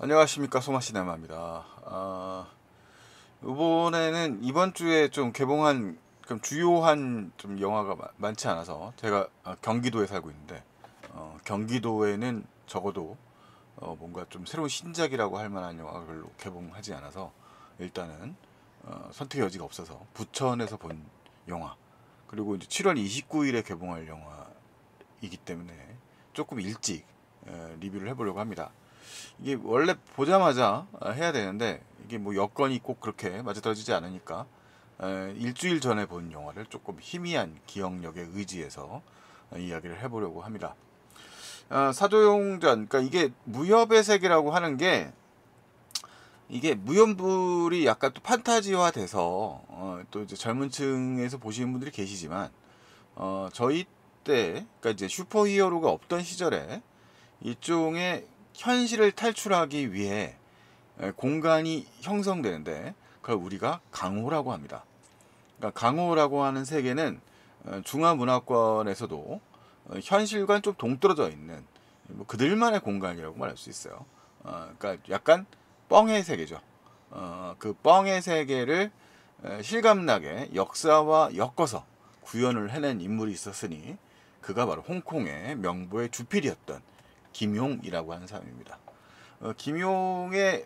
안녕하십니까, 소마시네마입니다. 이번에는 이번 주에 좀 개봉한 좀 주요한 좀 영화가 많지 않아서 제가 경기도에 살고 있는데 경기도에는 적어도 뭔가 좀 새로운 신작이라고 할 만한 영화가 별로 개봉하지 않아서 일단은 선택의 여지가 없어서 부천에서 본 영화, 그리고 이제 7월 29일에 개봉할 영화이기 때문에 조금 일찍 리뷰를 해보려고 합니다. 이게 원래 보자마자 해야 되는데 이게 뭐 여건이 꼭 그렇게 맞아떨어지지 않으니까 일주일 전에 본 영화를 조금 희미한 기억력에 의지해서 이야기를 해보려고 합니다. 사도용전, 그러니까 이게 무협의 세계라고 하는 게, 이게 무협물이 약간 또 판타지화 돼서 또 이제 젊은 층에서 보시는 분들이 계시지만 저희 때, 그러니까 이제 슈퍼히어로가 없던 시절에 일종의 현실을 탈출하기 위해 공간이 형성되는데 그걸 우리가 강호라고 합니다. 그러니까 강호라고 하는 세계는 중화문화권에서도 현실과 좀 동떨어져 있는 뭐 그들만의 공간이라고 말할 수 있어요. 그러니까 약간 뻥의 세계죠. 그 뻥의 세계를 실감나게 역사와 엮어서 구현을 해낸 인물이 있었으니 그가 바로 홍콩의 명보의 주필이었던 김용이라고 하는 사람입니다. 김용의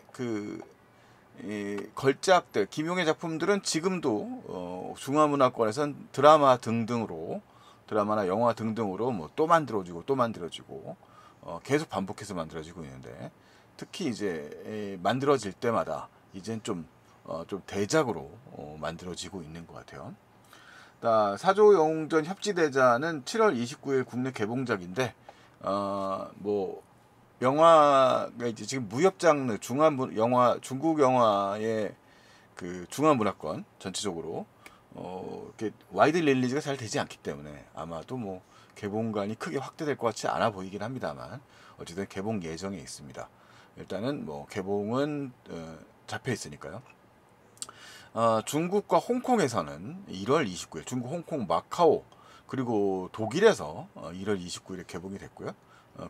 걸작들, 김용의 작품들은 지금도 중화문화권에선 드라마 등등으로, 드라마나 영화 등등으로 뭐 또 만들어지고 또 만들어지고 계속 반복해서 만들어지고 있는데, 특히 이제 만들어질 때마다 이젠 좀 대작으로 만들어지고 있는 것 같아요. 사조영웅전 협지대자는 7월 29일 국내 개봉작인데 뭐 영화가 이제 지금 무협 장르 영화, 중국 영화의 그 중화 문화권 전체적으로 이렇게 와이드 릴리즈가 잘 되지 않기 때문에 아마도 뭐 개봉관이 크게 확대될 것 같지 않아 보이긴 합니다만, 어쨌든 개봉 예정에 있습니다. 일단은 뭐 개봉은 잡혀 있으니까요. 중국과 홍콩에서는 1월 29일, 중국, 홍콩, 마카오, 그리고 독일에서 1월 29일에 개봉이 됐고요.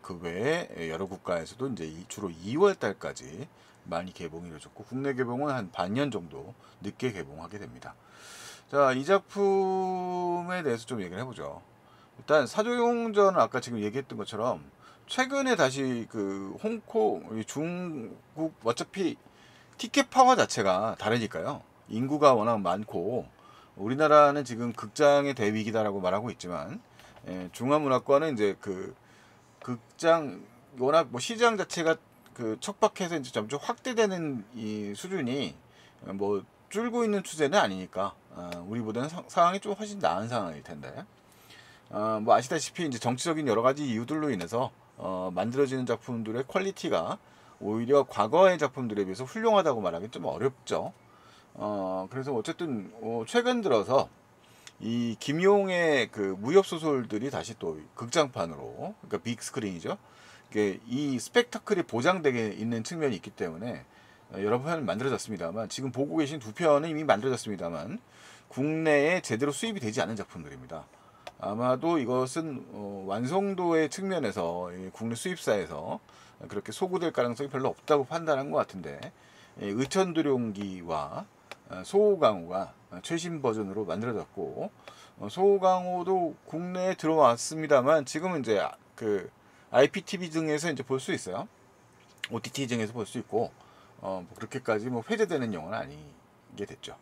그 외에 여러 국가에서도 이제 주로 2월 달까지 많이 개봉이 이루어졌고, 국내 개봉은 한 반년 정도 늦게 개봉하게 됩니다. 자, 이 작품에 대해서 좀 얘기를 해보죠. 일단 사조용전은 아까 지금 얘기했던 것처럼 최근에 다시 그 홍콩, 중국, 어차피 티켓 파워 자체가 다르니까요. 인구가 워낙 많고 우리나라는 지금 극장의 대위기다라고 말하고 있지만, 중화문화권은 이제 그 극장, 워낙 뭐 시장 자체가 그 척박해서 이제 점점 확대되는 이 수준이 뭐 줄고 있는 추세는 아니니까 우리보다는 상황이 좀 훨씬 나은 상황일 텐데, 뭐 아시다시피 이제 정치적인 여러 가지 이유들로 인해서 만들어지는 작품들의 퀄리티가 오히려 과거의 작품들에 비해서 훌륭하다고 말하기 좀 어렵죠. 그래서 어쨌든 최근 들어서 이 김용의 그 무협 소설들이 다시 또 극장판으로, 그러니까 빅 스크린이죠. 이게 이 스펙타클이 보장되게 있는 측면이 있기 때문에 여러 편 만들어졌습니다만, 지금 보고 계신 두 편은 이미 만들어졌습니다만 국내에 제대로 수입이 되지 않은 작품들입니다. 아마도 이것은 완성도의 측면에서 국내 수입사에서 그렇게 소구될 가능성이 별로 없다고 판단한 것 같은데, 의천두룡기와 소호강호가 최신 버전으로 만들어졌고, 소호강호도 국내에 들어왔습니다만 지금은 이제 그 IPTV 등에서 이제 볼 수 있어요. OTT 등에서 볼 수 있고, 뭐 그렇게까지 뭐 회자되는 영화는 아니게 됐죠.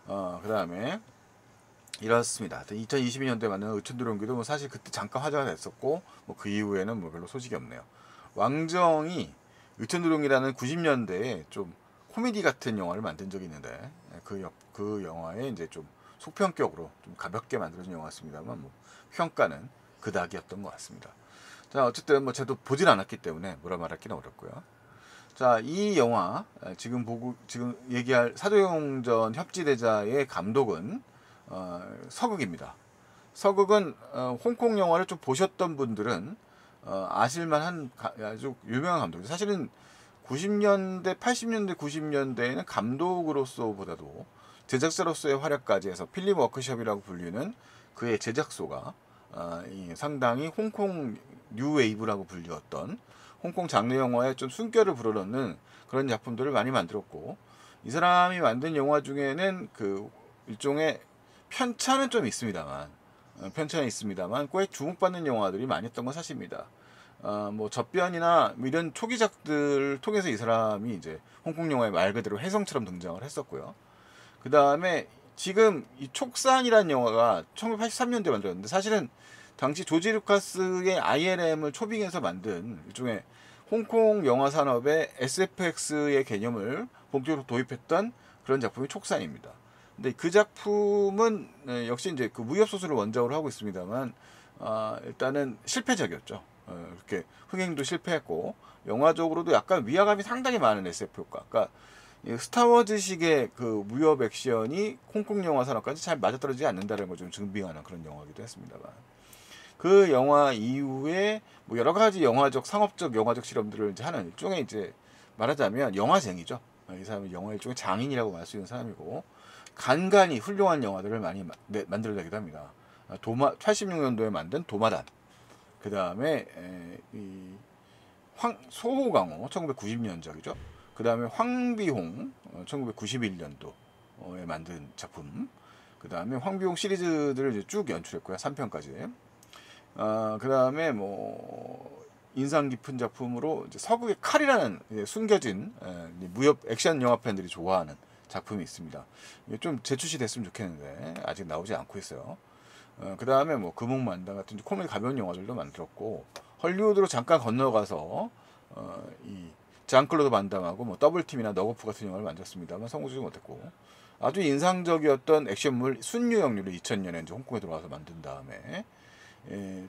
그 다음에 이렇습니다. 2022년도에 만든 의천두룡기도 뭐 사실 그때 잠깐 화제가 됐었고, 뭐 그 이후에는 뭐 별로 소식이 없네요. 왕정이 의천두룡이라는 90년대에 좀 코미디 같은 영화를 만든 적이 있는데, 그 영화에 이제 좀 속편격으로 좀 가볍게 만들어진 영화였습니다만, 뭐 평가는 그닥이었던 것 같습니다. 자, 어쨌든 뭐 저도 보진 않았기 때문에 뭐라 말하기는 어렵고요. 자, 이 영화 지금 얘기할 사도용전 협지대자의 감독은 서극입니다. 서극은 홍콩 영화를 좀 보셨던 분들은 아실만한 아주 유명한 감독이죠. 사실은 90년대, 80년대, 90년대에는 감독으로서보다도 제작자로서의 활약까지 해서 필립 워크숍이라고 불리는 그의 제작소가 상당히 홍콩 뉴웨이브라고 불리웠던 홍콩 장르 영화에 좀 숨결을 불어넣는 그런 작품들을 많이 만들었고, 이 사람이 만든 영화 중에는 그 일종의 편차는 좀 있습니다만, 편차는 있습니다만 꽤 주목받는 영화들이 많이 했던 건 사실입니다. 뭐 접변이나 뭐 이런 초기작들을 통해서 이 사람이 이제 홍콩 영화의 말 그대로 혜성처럼 등장을 했었고요. 그 다음에 지금 이 촉산이라는 영화가 1983년도에 만들었는데, 사실은 당시 조지 루카스의 ILM을 초빙해서 만든 일종의 홍콩 영화 산업의 SFX의 개념을 본격적으로 도입했던 그런 작품이 촉산입니다. 근데 그 작품은 역시 이제 그 무협 소설을 원작으로 하고 있습니다만, 일단은 실패작이었죠. 이렇게 흥행도 실패했고, 영화적으로도 약간 위화감이 상당히 많은 SF 효과. 그러니까 스타워즈식의 그 무협 액션이 홍콩 영화 산업까지 잘 맞아떨어지지 않는다는 걸 좀 증빙하는 그런 영화이기도 했습니다만, 그 영화 이후에 뭐 여러 가지 영화적, 상업적, 영화적 실험들을 이제 하는 일종의 이제 말하자면 영화쟁이죠. 이 사람은 영화 일종의 장인이라고 말 수 있는 사람이고, 간간히 훌륭한 영화들을 많이 만들어내기도 합니다. 86년도에 만든 도마단, 그 다음에 소호강호 1990년작이죠. 그 다음에 황비홍 1991년도에 만든 작품. 그 다음에 황비홍 시리즈들을 이제 쭉 연출했고요. 3편까지. 그 다음에 뭐 인상 깊은 작품으로 이제 서극의 칼이라는 숨겨진 무협 액션 영화 팬들이 좋아하는 작품이 있습니다. 이게 좀 재출시됐으면 좋겠는데 아직 나오지 않고 있어요. 그 다음에 뭐 금옥만다 같은 코미디 가벼운 영화들도 만들었고, 헐리우드로 잠깐 건너가서 이 장클로드 반담하고 뭐 더블팀이나 너거프 같은 영화를 만들었습니다만 성공하지 못했고, 아주 인상적이었던 액션물 순유영류를 2000년에 이제 홍콩에 들어와서 만든 다음에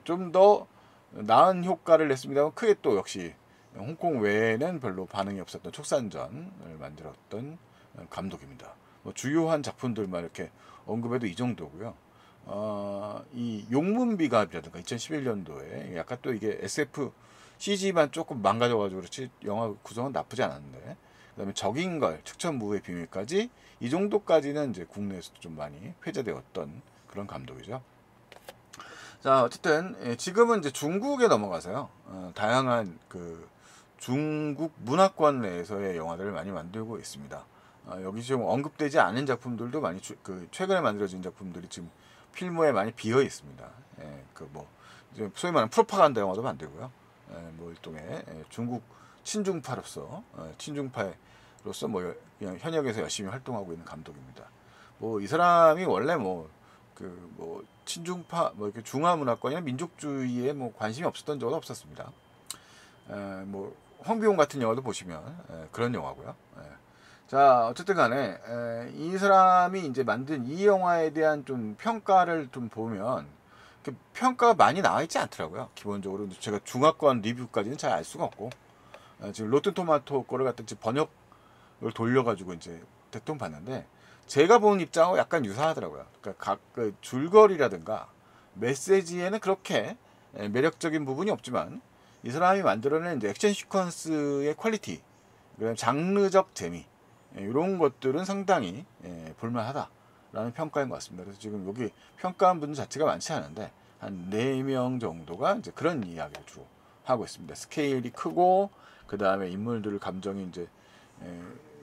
좀 더 나은 효과를 냈습니다만, 크게 또 역시 홍콩 외에는 별로 반응이 없었던 촉산전을 만들었던 감독입니다. 뭐 주요한 작품들만 이렇게 언급해도 이 정도고요. 이 용문비갑이라든가 2011년도에 약간 또 이게 SF CG만 조금 망가져가지고 그렇지 영화 구성은 나쁘지 않았는데, 그다음에 적인걸, 측천무의 비밀까지 이 정도까지는 이제 국내에서도 좀 많이 회자되었던 그런 감독이죠. 자, 어쨌든 지금은 이제 중국에 넘어가서요. 다양한 그 중국 문화권 내에서의 영화들을 많이 만들고 있습니다. 여기 지금 언급되지 않은 작품들도 많이 그 최근에 만들어진 작품들이 지금 필모에 많이 비어 있습니다. 그 뭐 소위 말하는 프로파간다 영화도 만들고요. 뭐 일종의 중국 친중파로서 친중파로서 뭐 그냥 현역에서 열심히 활동하고 있는 감독입니다. 뭐 이 사람이 원래 뭐 친중파 뭐 이렇게 중화 문화권이나 민족주의에 뭐 관심이 없었던 적은 없었습니다. 뭐 황비용 같은 영화도 보시면 그런 영화고요. 자, 어쨌든 간에 이 사람이 이제 만든 이 영화에 대한 좀 평가를 좀 보면 평가가 많이 나와 있지 않더라고요. 기본적으로 제가 중화권 리뷰까지는 잘 알 수가 없고, 지금 로튼토마토 거를 갖다 번역을 돌려가지고 이제 대충 봤는데, 제가 본 입장하고 약간 유사하더라고요. 그러니까 각 그 줄거리라든가 메시지에는 그렇게 매력적인 부분이 없지만, 이 사람이 만들어낸 이제 액션 시퀀스의 퀄리티, 그다음 장르적 재미, 이런 것들은 상당히 볼만하다라는 평가인 것 같습니다. 그래서 지금 여기 평가한 분 자체가 많지 않은데 한 4명 정도가 이제 그런 이야기를 주로 하고 있습니다. 스케일이 크고, 그 다음에 인물들 감정이 이제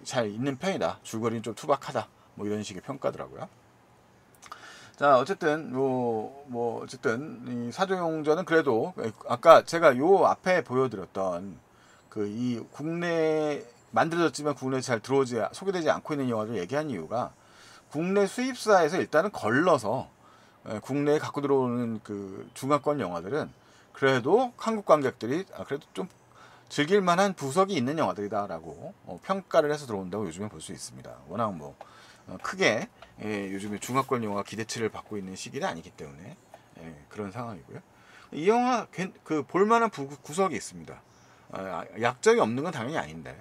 잘 있는 편이다. 줄거리는 좀 투박하다. 뭐 이런 식의 평가더라고요. 자, 어쨌든 어쨌든 이 사조용전은 그래도 아까 제가 요 앞에 보여드렸던 그 이 국내 만들어졌지만 국내에 잘 소개되지 않고 있는 영화를 얘기한 이유가, 국내 수입사에서 일단은 걸러서 국내에 갖고 들어오는 그 중화권 영화들은 그래도 한국 관객들이 그래도 좀 즐길만한 부석이 있는 영화들이다라고 평가를 해서 들어온다고 요즘에 볼 수 있습니다. 워낙 뭐 크게 요즘에 중화권 영화 기대치를 받고 있는 시기는 아니기 때문에 그런 상황이고요. 이 영화 그 볼만한 구석이 있습니다. 약점이 없는 건 당연히 아닌데,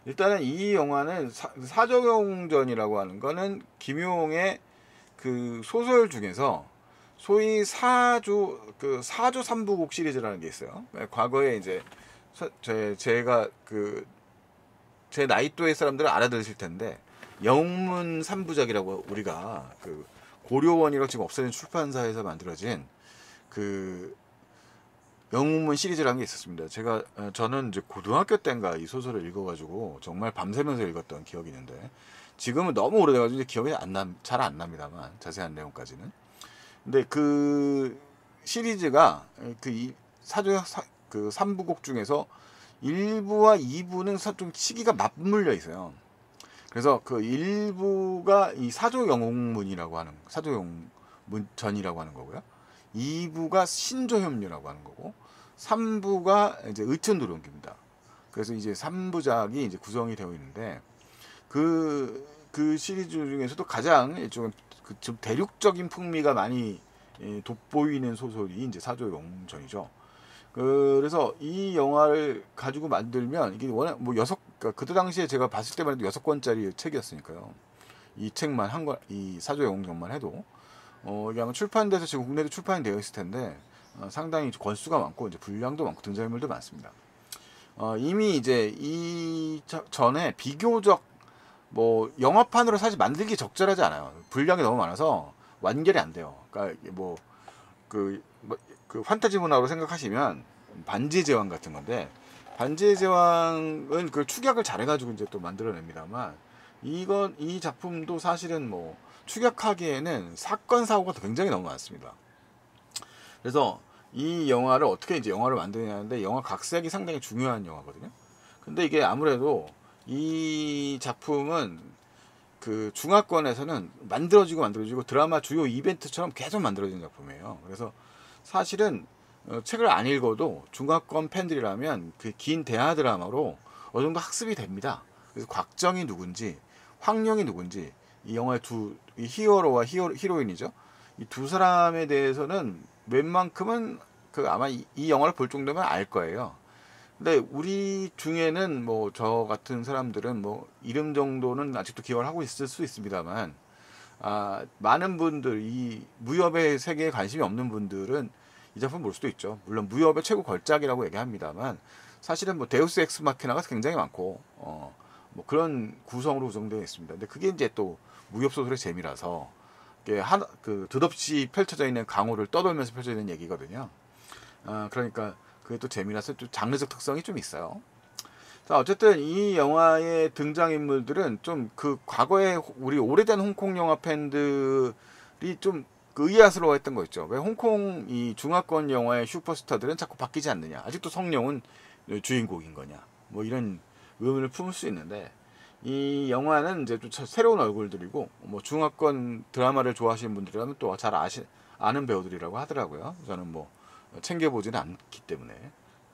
일단은 이 영화는 사조용전이라고 하는 거는 김용의 그 소설 중에서 소위 사조 삼부곡 시리즈라는 게 있어요. 과거에 이제 제가 제 나이 또의 사람들은 알아들으실 텐데, 영문 3부작이라고 우리가 그 고려원이라고 지금 없어진 출판사에서 만들어진 그 영웅문 시리즈라는 게 있었습니다. 저는 이제 고등학교 때인가 이 소설을 읽어가지고 정말 밤새면서 읽었던 기억이 있는데, 지금은 너무 오래돼가지고 이제 기억이 잘 안 납니다만, 자세한 내용까지는. 근데 그 시리즈가 그 3부곡 중에서 1부와 2부는 좀 시기가 맞물려 있어요. 그래서 그 1부가 이 사조영웅문이라고 하는, 사조영웅전이라고 하는 거고요. 2부가 신조협류라고 하는 거고, 3부가 이제 의천도룡기입니다. 그래서 이제 3부작이 이제 구성이 되어 있는데, 그 시리즈 중에서도 가장 좀 대륙적인 풍미가 많이 돋보이는 소설이 이제 사조영웅전이죠. 그래서 이 영화를 가지고 만들면 이게 워낙 뭐 그러니까 그때 당시에 제가 봤을 때만 해도 6권짜리 책이었으니까요. 이 책만 이 사조영웅전만 해도 이게 아마 출판돼서 지금 국내도 출판이 되어 있을 텐데, 상당히 권수가 많고 이제 분량도 많고 등장인물도 많습니다. 이미 이제 전에 비교적 뭐 영화판으로 사실 만들기 적절하지 않아요. 분량이 너무 많아서 완결이 안 돼요. 그러니까 그 판타지 문화로 생각하시면 반지의 제왕 같은 건데, 반지의 제왕은 그 축약을 잘해가지고 이제 또 만들어냅니다만, 이 작품도 사실은 뭐 축약하기에는 사건 사고가 굉장히 너무 많습니다. 그래서 이 영화를 어떻게 이제 영화를 만드냐는데, 영화 각색이 상당히 중요한 영화거든요. 근데 이게 아무래도 이 작품은 그 중화권에서는 만들어지고 드라마 주요 이벤트처럼 계속 만들어지는 작품이에요. 그래서 사실은 책을 안 읽어도 중화권 팬들이라면 그 긴 대하 드라마로 어느 정도 학습이 됩니다. 그래서 곽정이 누군지, 황룡이 누군지, 이 영화의 이 히어로와 히로인이죠. 이 두 사람에 대해서는 웬만큼은 아마 이 영화를 볼 정도면 알 거예요. 근데 우리 중에는 뭐 저 같은 사람들은 뭐 이름 정도는 아직도 기억을 하고 있을 수 있습니다만, 많은 분들, 이 무협의 세계에 관심이 없는 분들은 이 작품 볼 수도 있죠. 물론 무협의 최고 걸작이라고 얘기합니다만, 사실은 뭐 데우스 엑스 마키나가 굉장히 많고 뭐 그런 구성으로 구성되어 있습니다. 근데 그게 이제 또 무협 소설의 재미라서, 이게 드덥이 펼쳐져 있는 강호를 떠돌면서 펼쳐져 있는 얘기거든요. 그러니까 그게 또 재미라서 또 장르적 특성이 좀 있어요. 자, 어쨌든 이 영화의 등장인물들은 좀 그 과거에 우리 오래된 홍콩 영화 팬들이 좀 의아스러워했던 거 있죠. 왜 홍콩 이 중화권 영화의 슈퍼스타들은 자꾸 바뀌지 않느냐, 아직도 성룡은 주인공인 거냐, 뭐 이런 의문을 품을 수 있는데, 이 영화는 이제 또 새로운 얼굴들이고, 뭐 중화권 드라마를 좋아하시는 분들이라면 또 잘 아는 배우들이라고 하더라고요. 저는 뭐 챙겨보지는 않기 때문에,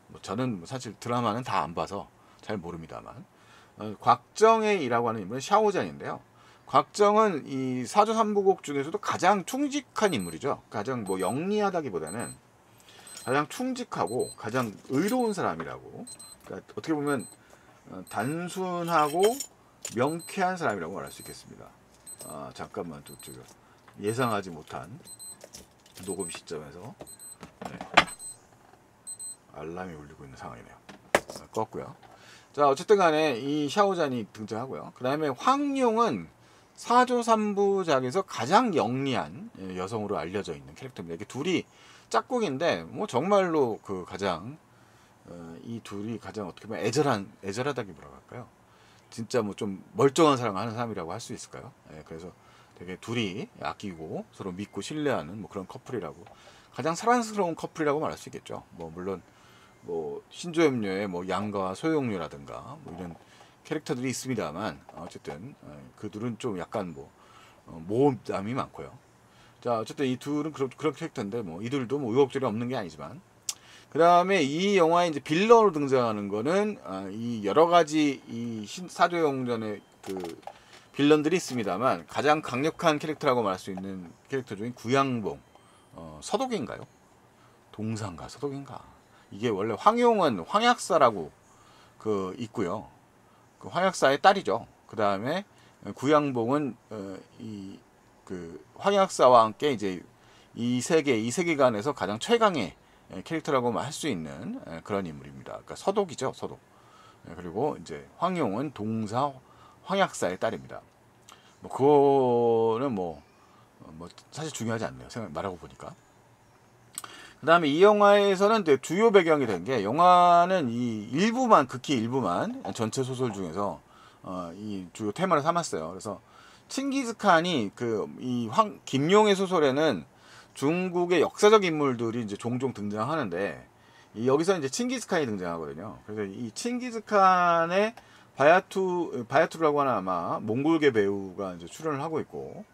뭐 저는 사실 드라마는 다 안 봐서 잘 모릅니다만, 곽정혜이라고 하는 인물은 샤오잔인데요. 곽정은 이 사조 3부곡 중에서도 가장 충직한 인물이죠. 가장 뭐 영리하다기보다는 가장 충직하고 가장 의로운 사람이라고, 그러니까 어떻게 보면 단순하고 명쾌한 사람이라고 말할 수 있겠습니다. 잠깐만, 또 예상하지 못한 녹음 시점에서 알람이 울리고 있는 상황이네요. 껐고요. 자, 어쨌든 간에 이 샤오잔이 등장하고요. 그 다음에 황룡은 사조 3부작에서 가장 영리한 여성으로 알려져 있는 캐릭터입니다. 이게 둘이 짝꿍인데, 뭐 정말로 그 가장 이 둘이 가장 어떻게 보면 애절하다기 뭐라고 할까요? 진짜 뭐 좀 멀쩡한 사랑을 하는 사람이라고 할 수 있을까요? 그래서 되게 둘이 아끼고 서로 믿고 신뢰하는 뭐 그런 커플이라고, 가장 사랑스러운 커플이라고 말할 수 있겠죠. 뭐 물론 뭐 신조협녀의 뭐 양가와 소용료라든가 뭐 이런 캐릭터들이 있습니다만, 어쨌든 그 둘은 좀 약간 뭐 모험담이 많고요. 자, 어쨌든 이 둘은 그런 캐릭터인데, 뭐 이들도 뭐 의혹들이 없는 게 아니지만, 그 다음에 이 영화에 이제 빌런으로 등장하는 거는 이 여러 가지 이 사조영웅전의 그 빌런들이 있습니다만, 가장 강력한 캐릭터라고 말할 수 있는 캐릭터 중에 구양봉, 서독인가요? 동상가 서독인가? 이게 원래 황용은 황약사라고 있고요. 그 황약사의 딸이죠. 그 다음에 구양봉은 황약사와 함께 이제 이 세계관에서 가장 최강의 캐릭터라고 할 수 있는 그런 인물입니다. 그러니까 서독이죠, 서독. 그리고 이제 황용은 동사 황약사의 딸입니다. 뭐 그거는 뭐 사실 중요하지 않네요. 말하고 보니까. 그다음에 이 영화에서는 이제 주요 배경이 된 게, 영화는 이 일부만, 극히 일부만 전체 소설 중에서 이 주요 테마를 삼았어요. 그래서 칭기즈칸이 김용의 소설에는 중국의 역사적 인물들이 이제 종종 등장하는데, 여기서 이제 칭기즈칸이 등장하거든요. 그래서 이 칭기즈칸의 바야투라고 하는 아마 몽골계 배우가 이제 출연을 하고 있고,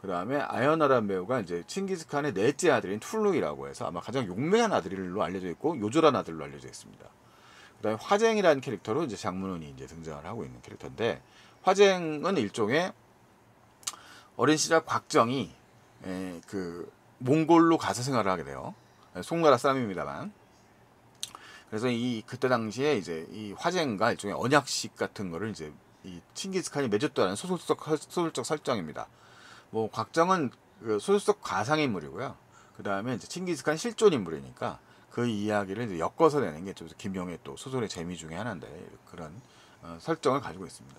그 다음에 아연아란 배우가 이제 칭기즈칸의 넷째 아들인 툴루이라고 해서 아마 가장 용맹한 아들로 알려져 있고 요절한 아들로 알려져 있습니다. 그 다음에 화쟁이라는 캐릭터로 이제 장문훈이 이제 등장을 하고 있는 캐릭터인데, 화쟁은 일종의 어린 시절 곽정이 그 몽골로 가서 생활을 하게 돼요. 송나라 사람입니다만. 그래서 그때 당시에 이제 이 화쟁과 일종의 언약식 같은 거를 이제 이 칭기즈칸이 맺었다는 소설적 설정입니다. 뭐 곽정은 그 소설적 가상 인물이고요. 그 다음에 이제 칭기즈칸 실존 인물이니까 그 이야기를 이제 엮어서 내는 게 좀 김용의 또 소설의 재미 중에 하나인데, 그런 설정을 가지고 있습니다.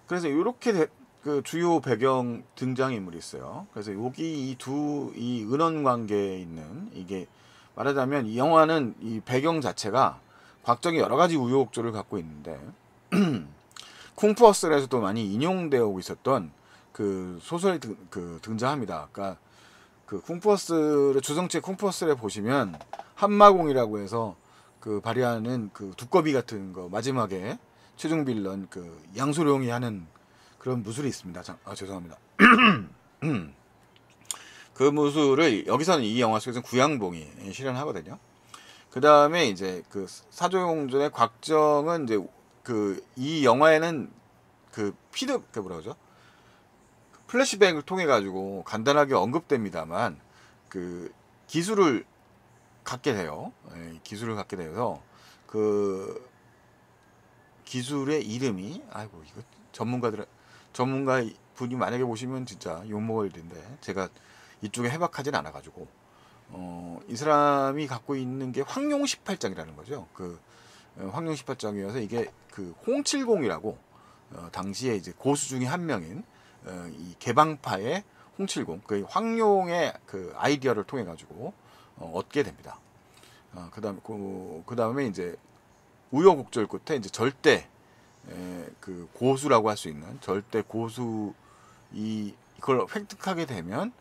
그래서 이렇게 그 주요 배경 등장 인물이 있어요. 그래서 여기 이 은원 관계에 있는, 이게 말하자면 이 영화는 이 배경 자체가 곽정이 여러 가지 우여곡절을 갖고 있는데 쿵푸어슬에서도 많이 인용되어 있었던 그 소설이 등장합니다. 그러니까 그 쿵푸어슬의 주성치의 쿵푸어슬에 보시면 한마공이라고 해서 그 발휘하는 그 두꺼비 같은 거 마지막에 최종 빌런 그 양소룡이 하는 그런 무술이 있습니다. 죄송합니다. 그 무술을 여기서는 이 영화 속에서 구양봉이 실현하거든요. 그 다음에 이제 그 사조용전의 곽정은 이제 그 이 영화에는 그 뭐라 그러죠? 플래시백을 통해 가지고 간단하게 언급됩니다만, 그 기술을 갖게 돼요. 기술을 갖게 돼서 그 기술의 이름이, 아이고 이거 전문가 분이 만약에 보시면 진짜 욕먹을 일인데, 제가 이쪽에 해박하진 않아 가지고 이 사람이 갖고 있는 게 황룡 18장이라는 거죠. 그 황룡 18장이어서 이게 그 홍칠공이라고 당시에 이제 고수 중에 한 명인 이 개방파의 홍칠공, 그 황룡의 그 아이디어를 통해 가지고 얻게 됩니다. 그다음에 이제 우여곡절 끝에 이제 절대 그 고수라고 할 수 있는 절대 고수, 이걸 획득하게 되면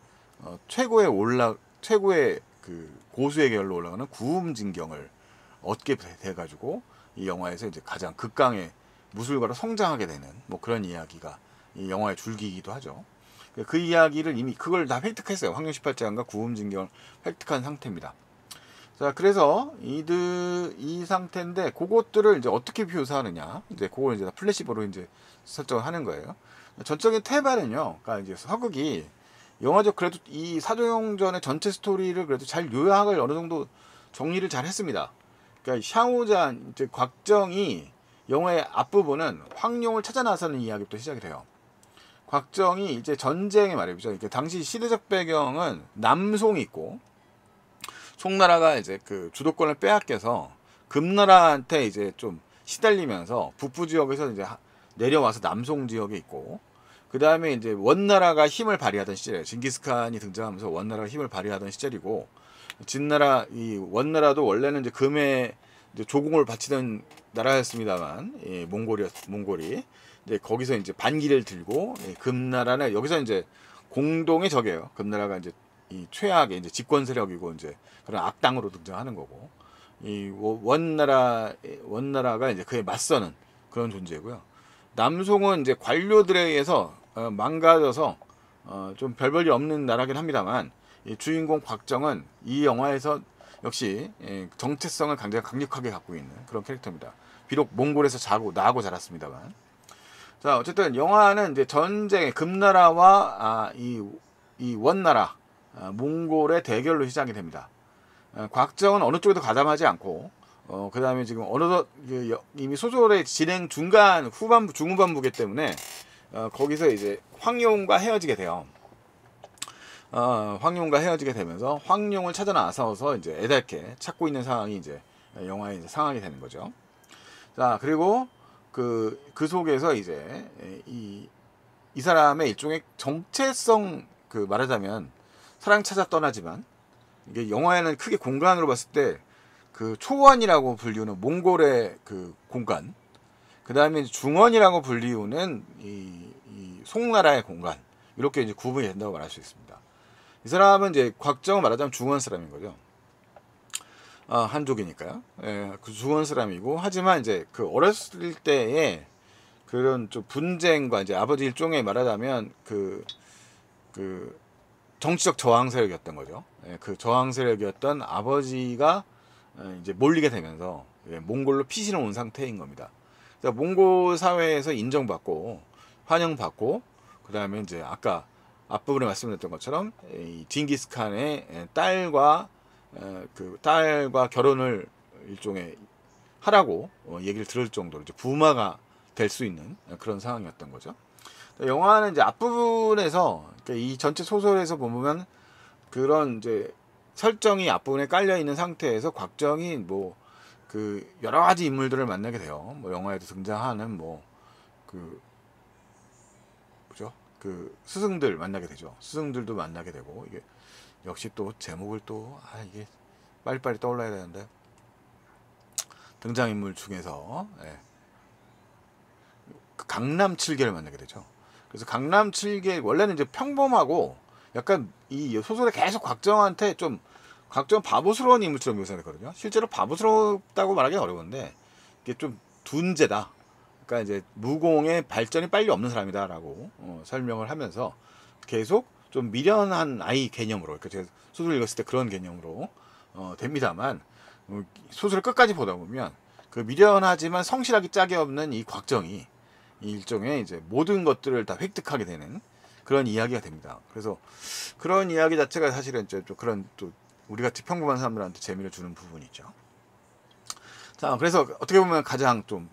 최고의 그 고수의 계열로 올라가는 구음진경을 얻게 돼 가지고 이 영화에서 이제 가장 극강의 무술가로 성장하게 되는 뭐 그런 이야기가 이 영화의 줄기이기도 하죠. 그 이야기를 이미 그걸 다 획득했어요. 황룡 18장과 구음진경을 획득한 상태입니다. 자, 그래서 이 상태인데, 그것들을 이제 어떻게 묘사하느냐, 이제 그걸 이제 다 플래시보로 이제 설정을 하는 거예요. 전적인 테마는요, 그러니까 이제 서극이 영화적, 그래도 이 사조용전의 전체 스토리를 그래도 잘 요약을 어느 정도 정리를 잘 했습니다. 그러니까 샤오잔, 이제 곽정이 영화의 앞부분은 황룡을 찾아 나서는 이야기부터 시작이 돼요. 곽정이 이제 전쟁의 말이죠. 그러니까 당시 시대적 배경은 남송이 있고, 송나라가 이제 그 주도권을 빼앗겨서 금나라한테 이제 좀 시달리면서 북부 지역에서 이제 내려와서 남송 지역에 있고, 그 다음에 이제 원나라가 힘을 발휘하던 시절이에요. 징기스칸이 등장하면서 원나라가 힘을 발휘하던 시절이고, 이 원나라도 원래는 이제 금에 이제 조공을 바치던 나라였습니다만, 몽골이 이제 거기서 이제 반기를 들고, 금나라는 여기서 이제 공동의 적이에요. 금나라가 이제 이 최악의 이제 집권 세력이고 이제 그런 악당으로 등장하는 거고, 이 원나라가 이제 그에 맞서는 그런 존재고요. 남송은 이제 관료들에 의해서 망가져서 좀 별 볼일 없는 나라긴 합니다만, 이 주인공 곽정은 이 영화에서 역시 정체성을 굉장히 강력하게 갖고 있는 그런 캐릭터입니다. 비록 몽골에서 나고 자랐습니다만. 자, 어쨌든 영화는 이제 전쟁의 금나라와 이 원나라, 몽골의 대결로 시작이 됩니다. 곽정은 어느 쪽에도 가담하지 않고, 그 다음에 지금 어느덧 이미 소설의 진행 중후반부기 때문에 거기서 이제 황룡과 헤어지게 돼요. 황룡과 헤어지게 되면서 황룡을 찾아 나서서 이제 애달게 찾고 있는 상황이 이제 영화의 이제 상황이 되는 거죠. 자, 그리고 그 속에서 이제 이 사람의 일종의 정체성, 그 말하자면 사랑 찾아 떠나지만 이게 영화에는 크게 공간으로 봤을 때 그 초원이라고 불리우는 몽골의 그 공간, 그 다음에 중원이라고 불리우는 이 송나라의 공간, 이렇게 이제 구분이 된다고 말할 수 있습니다. 이 사람은 이제 곽정을 말하자면 중원 사람인 거죠. 한족이니까요. 예, 그 중원 사람이고, 하지만 이제 그 어렸을 때의 그런 좀 분쟁과 이제 아버지 일종의 말하자면 그 정치적 저항 세력이었던 거죠. 예, 그 저항 세력이었던 아버지가 이제 몰리게 되면서 몽골로 피신을 온 상태인 겁니다. 그래서 몽골 사회에서 인정받고 환영받고, 그 다음에 이제 아까 앞부분에 말씀드렸던 것처럼 이 징기스칸의 딸과 결혼을 일종의 하라고 얘기를 들을 정도로 이제 부마가 될 수 있는 그런 상황이었던 거죠. 영화는 이제 앞부분에서 이 전체 소설에서 보면 그런 이제 설정이 앞부분에 깔려 있는 상태에서 곽정이 뭐 그 여러 가지 인물들을 만나게 돼요. 뭐 영화에도 등장하는 뭐죠? 그 스승들 만나게 되죠. 스승들도 만나게 되고, 이게 역시 또 제목을 이게 빨리빨리 떠올라야 되는데, 등장인물 중에서 그 강남 7개를 만나게 되죠. 그래서 강남 7개 원래는 이제 평범하고 약간 이 소설에 계속 곽정한테 좀 곽정 바보스러운 인물처럼 묘사했거든요. 실제로 바보스럽다고 말하기는 어려운데 이게 좀 둔재다. 그러니까 이제 무공의 발전이 빨리 없는 사람이다라고 설명을 하면서 계속 좀 미련한 아이 개념으로, 그러니까 제가 소설을 읽었을 때 그런 개념으로 됩니다만, 소설을 끝까지 보다 보면 그 미련하지만 성실하기 짝이 없는 이 곽정이 이 일종의 이제 모든 것들을 다 획득하게 되는 그런 이야기가 됩니다. 그래서 그런 이야기 자체가 사실은 좀 그런 또 우리같이 평범한 사람들한테 재미를 주는 부분이죠. 자, 그래서 어떻게 보면 가장 좀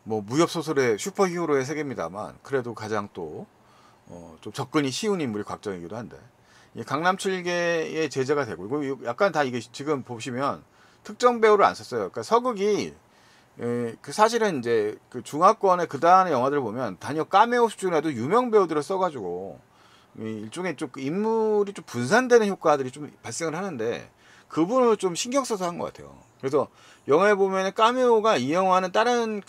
뭐 무협 소설의 슈퍼히어로의 세계입니다만, 그래도 가장 또 좀 접근이 쉬운 인물이 곽정이기도 한데, 이 강남 7개의 제자가 되고, 이거 약간 다 이게 지금 보시면 특정 배우를 안 썼어요. 그러니까 서극이 그 사실은 이제 그 중화권의 그 다음의 영화들을 보면 단역 카메오 수준에도 유명 배우들을 써가지고 일종의 좀 인물이 좀 분산되는 효과들이 좀 발생을 하는데, 그분을 좀 신경 써서 한 것 같아요. 그래서 영화에 보면 카메오가, 이 영화는 다른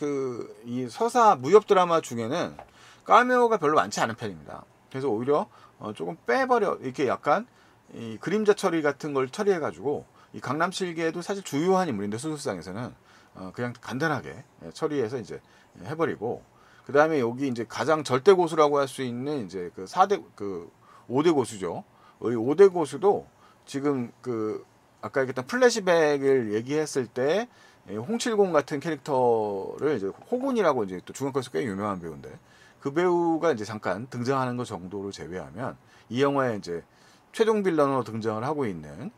이 서사 무협 드라마 중에는 카메오가 별로 많지 않은 편입니다. 그래서 오히려 조금 빼버려, 이렇게 약간 이 그림자 처리 같은 걸 처리해가지고, 이 강남 7개도 사실 주요한 인물인데 소설상에서는 그냥 간단하게 처리해서 이제 해버리고, 그 다음에 여기 이제 가장 절대 고수라고 할 수 있는 이제 그 5대 고수죠. 이 5대 고수도 지금 아까 얘기했던 플래시백을 얘기했을 때 홍칠공 같은 캐릭터를 이제 호군이라고 이제 또 중학교에서 꽤 유명한 배우인데, 그 배우가 이제 잠깐 등장하는 것 정도로 제외하면 이 영화에 이제 최종 빌런으로 등장을 하고 있는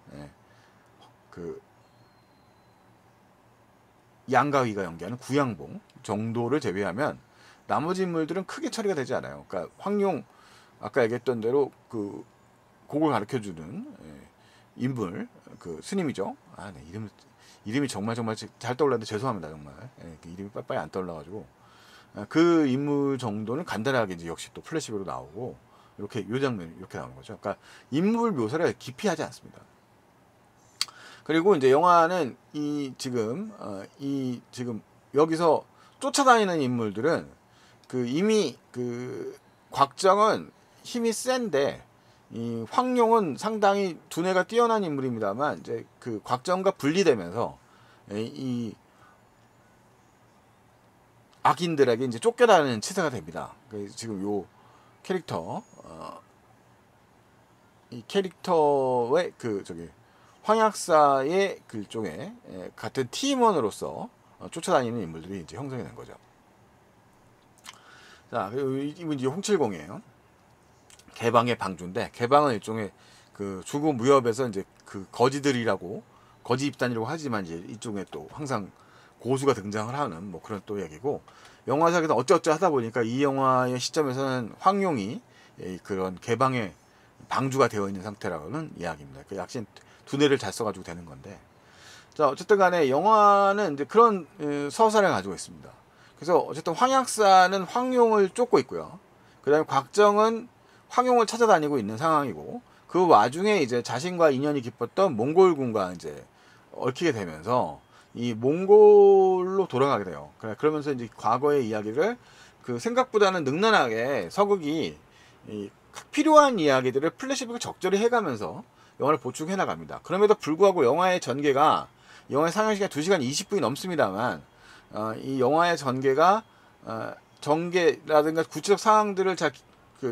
양가위가 연기하는 구양봉 정도를 제외하면 나머지 인물들은 크게 처리가 되지 않아요. 그러니까 황룡, 아까 얘기했던 대로 그 곡을 가르쳐주는 인물, 그 스님이죠. 네, 이름이 정말 잘 떠올랐는데 죄송합니다, 정말. 그 이름이 빨리 안 떠올라가지고, 그 인물 정도는 간단하게 이제 역시 또 플래시백으로 나오고, 이렇게 요 장면 이렇게 나오는 거죠. 그러니까 인물 묘사를 깊이 하지 않습니다. 그리고 이제 영화는 지금 여기서 쫓아다니는 인물들은 이미 곽정은 힘이 센데, 이 황룡은 상당히 두뇌가 뛰어난 인물입니다만, 이제 곽정과 분리되면서 이 악인들에게 이제 쫓겨다니는 치사가 됩니다. 지금 요 캐릭터, 이 캐릭터의 황약사의 일종의 같은 팀원으로서 쫓아다니는 인물들이 이제 형성이 된 거죠. 자, 그리고 이분 이제 홍칠공이에요. 개방의 방주인데, 개방은 일종의 중국 무협에서 이제 거지들이라고, 거지 집단이라고 하지만 이제 이쪽에 또 항상 고수가 등장을 하는 뭐 그런 또 얘기고, 영화사에서 어쩌어쩌 하다 보니까 이 영화의 시점에서는 황룡이 그런 개방의 방주가 되어 있는 상태라고는 이야기입니다. 약간 두뇌를 잘 써가지고 되는 건데, 자, 어쨌든 간에 영화는 이제 그런 서사를 가지고 있습니다. 그래서 어쨌든 황약사는 황룡을 쫓고 있고요. 그 다음에 곽정은 황룡을 찾아다니고 있는 상황이고, 그 와중에 이제 자신과 인연이 깊었던 몽골군과 이제 얽히게 되면서 이 몽골로 돌아가게 돼요. 그러면서 이제 과거의 이야기를 그 생각보다는 능란하게 서극이 이 필요한 이야기들을 플래시백을 적절히 해가면서 영화를 보충해 나갑니다. 그럼에도 불구하고 영화의 전개가 영화의 상영시간 2시간 20분이 넘습니다만 이 영화의 전개가 전개라든가 구체적 상황들을 잘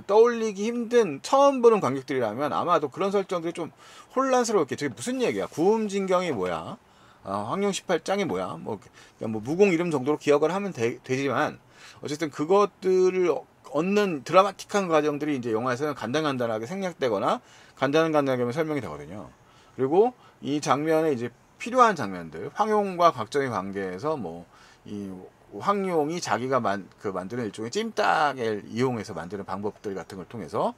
떠올리기 힘든 처음 보는 관객들이라면 아마도 그런 설정들이 좀 혼란스러웠겠죠. 저게 무슨 얘기야? 구음진경이 뭐야? 황룡 18장이 뭐야? 뭐 무공 이름 정도로 기억을 하면 되지만 어쨌든 그것들을 얻는 드라마틱한 과정들이 이제 영화에서는 간단하게 생략되거나 간단하게 설명이 되거든요. 그리고 이 장면에 이제 필요한 장면들, 황용과 곽정의 관계에서 뭐 이 황용이 자기가 만드는 일종의 찜닭을 이용해서 만드는 방법들 같은 걸 통해서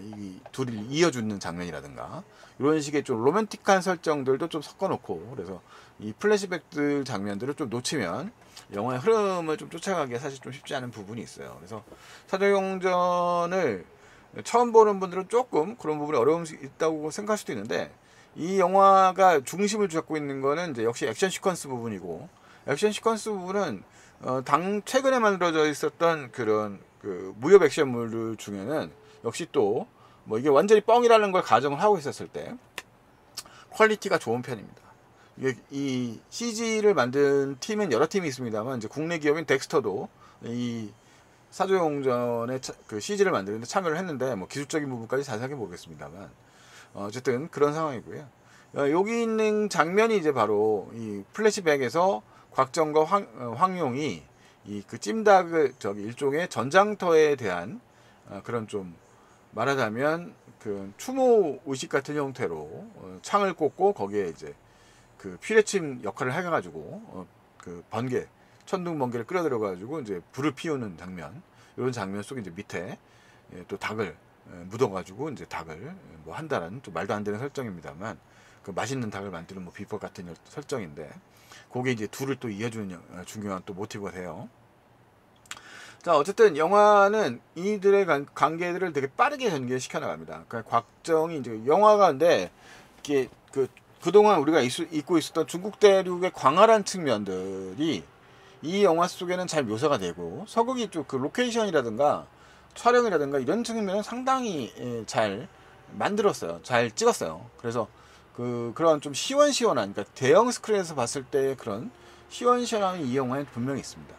이 둘이 이어주는 장면이라든가 이런 식의 좀 로맨틱한 설정들도 좀 섞어놓고, 그래서 이 플래시백들 장면들을 좀 놓치면 영화의 흐름을 좀 쫓아가기가 사실 좀 쉽지 않은 부분이 있어요. 그래서 사도용전을 처음 보는 분들은 조금 그런 부분에 어려움이 있다고 생각할 수도 있는데, 이 영화가 중심을 잡고 있는 거는 이제 역시 액션 시퀀스 부분이고, 액션 시퀀스 부분은 최근에 만들어져 있었던 그런 그 무협 액션물 중에는 역시 또 뭐 이게 완전히 뻥이라는 걸 가정을 하고 있었을 때 퀄리티가 좋은 편입니다. 이게 이 CG를 만든 팀은 여러 팀이 있습니다만 이제 국내 기업인 덱스터도 이 사도용전의 그 CG를 만드는데 참여를 했는데 뭐 기술적인 부분까지 자세하게 모르겠습니다만 어쨌든 그런 상황이고요. 여기 있는 장면이 이제 바로 이 플래시백에서 곽정과 황용이 이 그 찜닭을 일종의 전장터에 대한 그런 좀 말하자면 그 추모 의식 같은 형태로 창을 꽂고 거기에 이제 그 피레침 역할을 해가지고 그 번개 천둥 번개를 끌어들여 가지고 이제 불을 피우는 장면, 이런 장면 속에 이제 밑에 또 닭을 묻어가지고 이제 닭을 뭐 한다는 좀 말도 안 되는 설정입니다만 그 맛있는 닭을 만드는 뭐 비법 같은 설정인데, 그게 이제 둘을 또 이어주는 중요한 또 모티브가 돼요. 자, 어쨌든 영화는 이들의 관계들을 되게 빠르게 전개시켜 나갑니다. 그러니까 곽정이 이제 영화가 근데 이게 그동안 우리가 잊고 있었던 중국 대륙의 광활한 측면들이 이 영화 속에는 잘 묘사가 되고, 서극이 좀 그 로케이션이라든가 촬영이라든가 이런 측면은 상당히 잘 만들었어요. 잘 찍었어요. 그래서 그런 좀 시원시원한, 그러니까 대형 스크린에서 봤을 때 그런 시원시원함이 이 영화에 분명히 있습니다.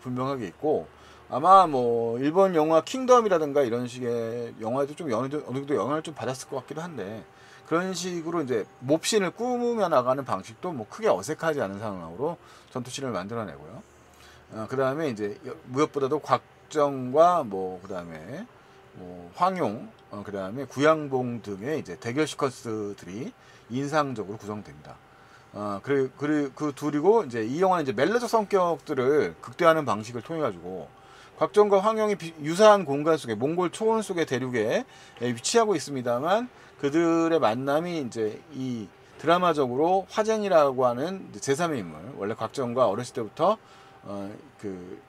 분명하게 있고, 아마 뭐 일본 영화 킹덤이라든가 이런 식의 영화에도 좀 어느 정도 영향을 좀 받았을 것 같기도 한데, 그런 식으로 이제 몹신을 꾸며 나가는 방식도 뭐 크게 어색하지 않은 상황으로 전투씬을 만들어내고요. 그 다음에 이제 무엇보다도 곽정과 뭐 그 다음에 뭐 황용, 그 다음에 구양봉 등의 이제 대결 시퀀스들이 인상적으로 구성됩니다. 그 둘이고, 이제 이 영화는 이제 멜로적 성격들을 극대화하는 방식을 통해 가지고 곽정과 황용이 유사한 공간 속에 몽골 초원 속의 대륙에 위치하고 있습니다만, 그들의 만남이 이제 이 드라마적으로 화쟁이라고 하는 제3의 인물, 원래 곽정과 어렸을 때부터 그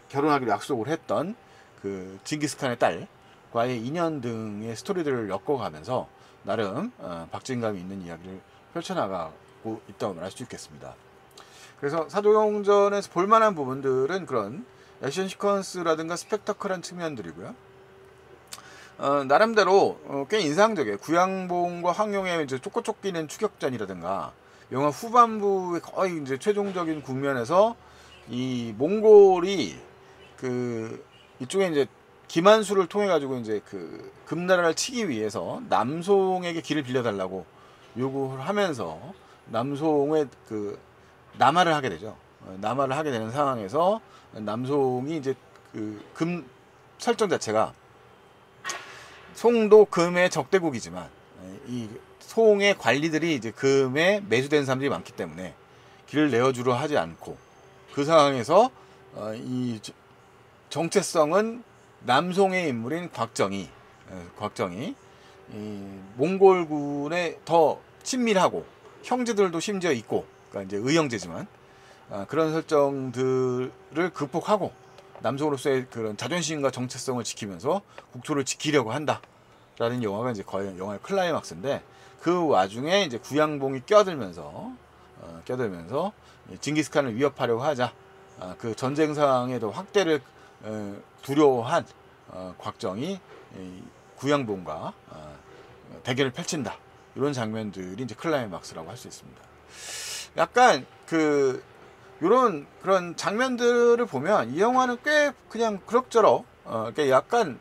결혼하기로 약속을 했던 그 징기스칸의 딸과의 인연 등의 스토리들을 엮어가면서 나름 박진감이 있는 이야기를 펼쳐나가고 있다고 말할 수 있겠습니다. 그래서 사도용전에서 볼만한 부분들은 그런 액션 시퀀스라든가 스펙터클한 측면들이고요. 나름대로 꽤 인상적이에요. 구양봉과 황용의 이제 쫓기는 추격전이라든가, 영화 후반부의 거의 이제 최종적인 국면에서 이 몽골이 이쪽에 이제 김한수를 통해 가지고 이제 그 금나라를 치기 위해서 남송에게 길을 빌려달라고 요구를 하면서 남송의 남하를 하게 되죠. 남하를 하게 되는 상황에서 남송이 이제 금 설정 자체가 송도 금의 적대국이지만 이 송의 관리들이 이제 금에 매수된 사람들이 많기 때문에 길을 내어주려 하지 않고, 그 상황에서 이 정체성은 남송의 인물인 곽정이 이 몽골군에 더 친밀하고 형제들도 심지어 있고, 그러니까 이제 의형제지만 그런 설정들을 극복하고 남성으로서의 그런 자존심과 정체성을 지키면서 국토를 지키려고 한다. 라는 영화가 이제 거의 영화의 클라이막스인데, 그 와중에 이제 구양봉이 껴들면서 징기스칸을 위협하려고 하자, 그 전쟁 상황에도 확대를 두려워한 곽정이 구양봉과 대결을 펼친다. 이런 장면들이 이제 클라이막스라고 할 수 있습니다. 약간 요런 그런 장면들을 보면 이 영화는 꽤 그냥 그럭저럭 약간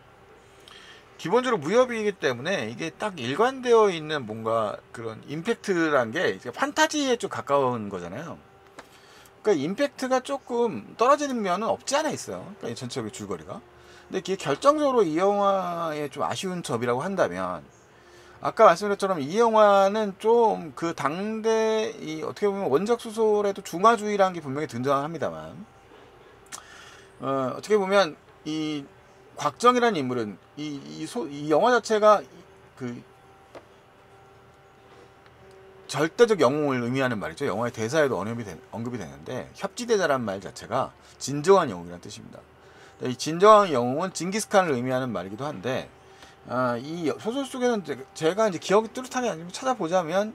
기본적으로 무협이기 때문에 이게 딱 일관되어 있는 뭔가 그런 임팩트란 게 판타지에 좀 가까운 거잖아요. 그러니까 임팩트가 조금 떨어지는 면은 없지 않아 있어요. 그러니까 전체적인 줄거리가. 근데 이게 결정적으로 이 영화의 좀 아쉬운 점이라고 한다면, 아까 말씀드렸처럼 이 영화는 좀 그 당대 이 어떻게 보면 원작 소설에도 중화주의라는 게 분명히 등장합니다만, 어떻게 보면 이 곽정이라는 인물은 이 영화 자체가 그 절대적 영웅을 의미하는 말이죠. 영화의 대사에도 언급이 되는데, 협지대자란 말 자체가 진정한 영웅이라는 뜻입니다. 이 진정한 영웅은 징기스칸을 의미하는 말이기도 한데, 이 소설 속에는 제가 이제 기억이 뚜렷하게 아니면 찾아보자면,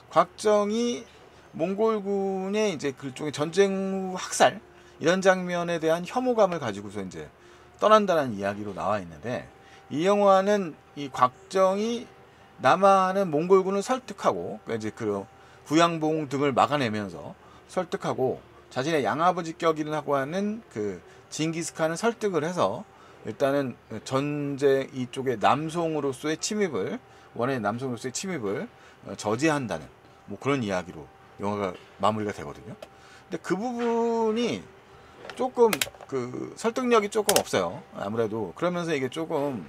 곽정이 몽골군의 이제 그쪽의 전쟁 후 학살 이런 장면에 대한 혐오감을 가지고서 이제 떠난다는 이야기로 나와 있는데, 이 영화는 이 곽정이 남한은 몽골군을 설득하고, 그러니까 이제 그 구양봉 등을 막아내면서 설득하고, 자신의 양아버지격이라고 하는 그 징기스칸을 설득을 해서 일단은 전제 이쪽에 남송으로서의 침입을, 원의 남송으로서의 침입을 저지한다는 뭐 그런 이야기로 영화가 마무리가 되거든요. 근데 그 부분이 조금 그 설득력이 조금 없어요. 아무래도 그러면서 이게 좀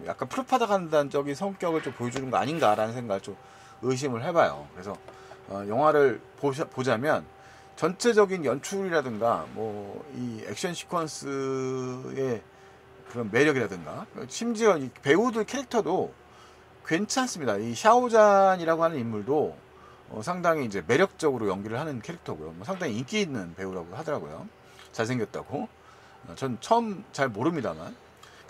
약간 프로파간다적인 성격을 좀 보여주는 거 아닌가라는 생각을 좀 의심을 해봐요. 그래서 영화를 보자면 전체적인 연출이라든가 뭐 이 액션 시퀀스의 그런 매력이라든가, 심지어 이 배우들 캐릭터도 괜찮습니다. 이 샤오잔이라고 하는 인물도 상당히 이제 매력적으로 연기를 하는 캐릭터고요. 뭐 상당히 인기 있는 배우라고 하더라고요. 잘생겼다고. 전 처음 잘 모릅니다만.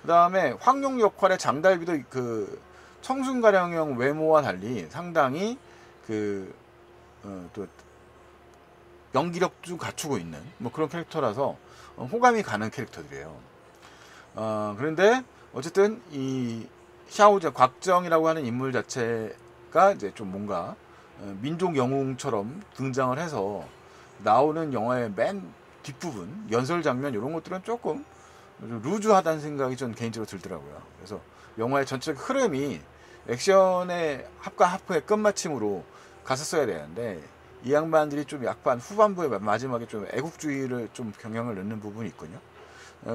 그 다음에 황룡 역할의 장달비도 그 청순가령형 외모와 달리 상당히 또 연기력도 갖추고 있는 뭐 그런 캐릭터라서 호감이 가는 캐릭터들이에요. 그런데 어쨌든 이 샤오자 곽정이라고 하는 인물 자체가 이제 좀 뭔가 민족 영웅처럼 등장을 해서 나오는 영화의 맨 뒷부분 연설 장면 이런 것들은 조금 루즈하다는 생각이 전 개인적으로 들더라고요. 그래서 영화의 전체적 흐름이 액션의 합과 하프의 끝마침으로 갔었어야 되는데, 이 양반들이 좀 약간 후반부에 마지막에 좀 애국주의를 좀 경향을 넣는 부분이 있군요.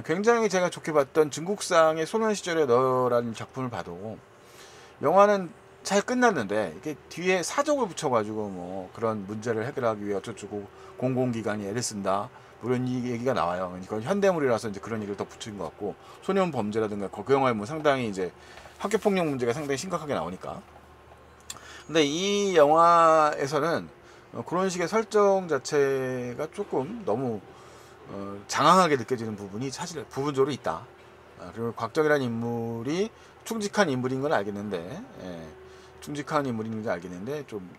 굉장히 제가 좋게 봤던 중국상의 소년 시절의 너라는 작품을 봐도 영화는 잘 끝났는데 이게 뒤에 사족을 붙여가지고 뭐 그런 문제를 해결하기 위해 어쩌고 공공기관이 애를 쓴다 뭐 이런 얘기가 나와요. 이건 현대물이라서 이제 그런 얘기를 더 붙인 것 같고, 소년 범죄라든가 그 영화에 뭐 상당히 이제 학교폭력 문제가 상당히 심각하게 나오니까. 근데 이 영화에서는 그런 식의 설정 자체가 조금 너무 장황하게 느껴지는 부분이 사실 부분적으로 있다. 그리고 곽정이라는 인물이 충직한 인물인 건 알겠는데, 충직한 인물인 건 알겠는데 좀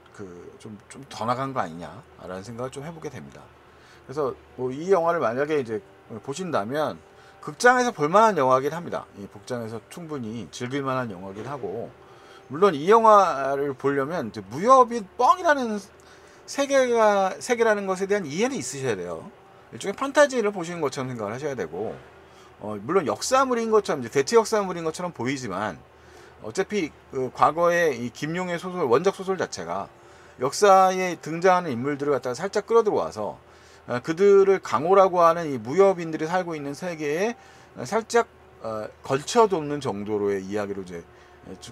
더 나간 거 아니냐라는 생각을 좀 해보게 됩니다. 그래서 뭐 이 영화를 만약에 이제 보신다면 극장에서 볼만한 영화긴 합니다. 이 복장에서 충분히 즐길만한 영화긴 하고, 물론 이 영화를 보려면 이제 무협이 뻥이라는 세계라는 것에 대한 이해는 있으셔야 돼요. 일종의 판타지를 보시는 것처럼 생각을 하셔야 되고, 물론 역사물인 것처럼 이제 대체 역사물인 것처럼 보이지만, 어차피 그 과거의 이 김용의 소설 원작 소설 자체가 역사에 등장하는 인물들을 갖다가 살짝 끌어들어와서 그들을 강호라고 하는 이 무협인들이 살고 있는 세계에 살짝 걸쳐놓는 정도로의 이야기로 이제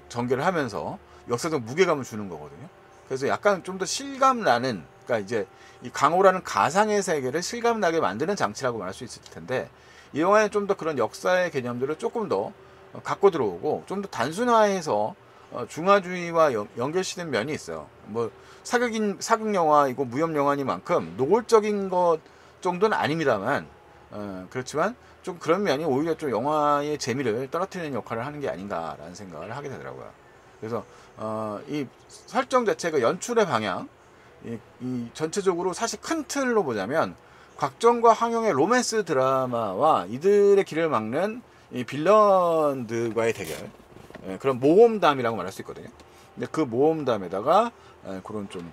전개를 하면서 역사적 무게감을 주는 거거든요. 그래서 약간 좀 더 실감 나는, 그러니까 이제 이 강호라는 가상의 세계를 실감 나게 만드는 장치라고 말할 수 있을 텐데, 이 영화는 좀 더 그런 역사의 개념들을 조금 더 갖고 들어오고 좀 더 단순화해서 중화주의와 연결시된 면이 있어요. 뭐 사극 영화이고 무협 영화니만큼 노골적인 것 정도는 아닙니다만, 그렇지만 좀 그런 면이 오히려 좀 영화의 재미를 떨어뜨리는 역할을 하는 게 아닌가라는 생각을 하게 되더라고요. 그래서 이 설정 자체가 연출의 방향, 이 전체적으로 사실 큰 틀로 보자면 곽정과 황영의 로맨스 드라마와 이들의 길을 막는 이 빌런들과의 대결, 그런 모험담이라고 말할 수 있거든요. 근데 그 모험담에다가 그런 좀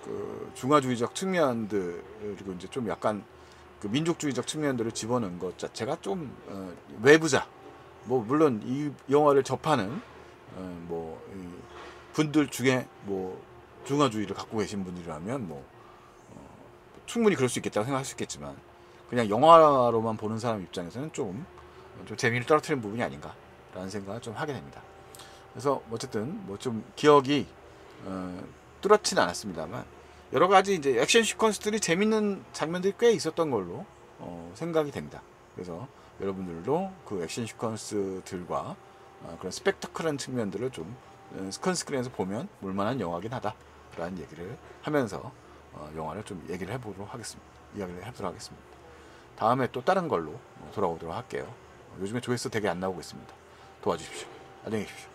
그 중화주의적 측면들, 그리고 이제 좀 약간 그 민족주의적 측면들을 집어넣은 것 자체가 좀 외부자, 뭐 물론 이 영화를 접하는 뭐 분들 중에 뭐 중화주의를 갖고 계신 분이라면 뭐 충분히 그럴 수 있겠다고 생각할 수 있겠지만, 그냥 영화로만 보는 사람 입장에서는 좀 재미를 떨어뜨리는 부분이 아닌가라는 생각을 좀 하게 됩니다. 그래서 어쨌든 뭐 좀 기억이 뚜렷지는 않았습니다만, 여러 가지 이제 액션 시퀀스들이 재밌는 장면들이 꽤 있었던 걸로 생각이 됩니다. 그래서 여러분들도 그 액션 시퀀스들과 그런 스펙터클한 측면들을 좀 큰 스크린에서 보면 볼만한 영화긴 하다라는 얘기를 하면서 영화를 좀 얘기를 해보도록 하겠습니다. 이야기를 해보도록 하겠습니다. 다음에 또 다른 걸로 돌아오도록 할게요. 요즘에 조회수 되게 안 나오고 있습니다. 도와주십시오. 안녕히 계십시오.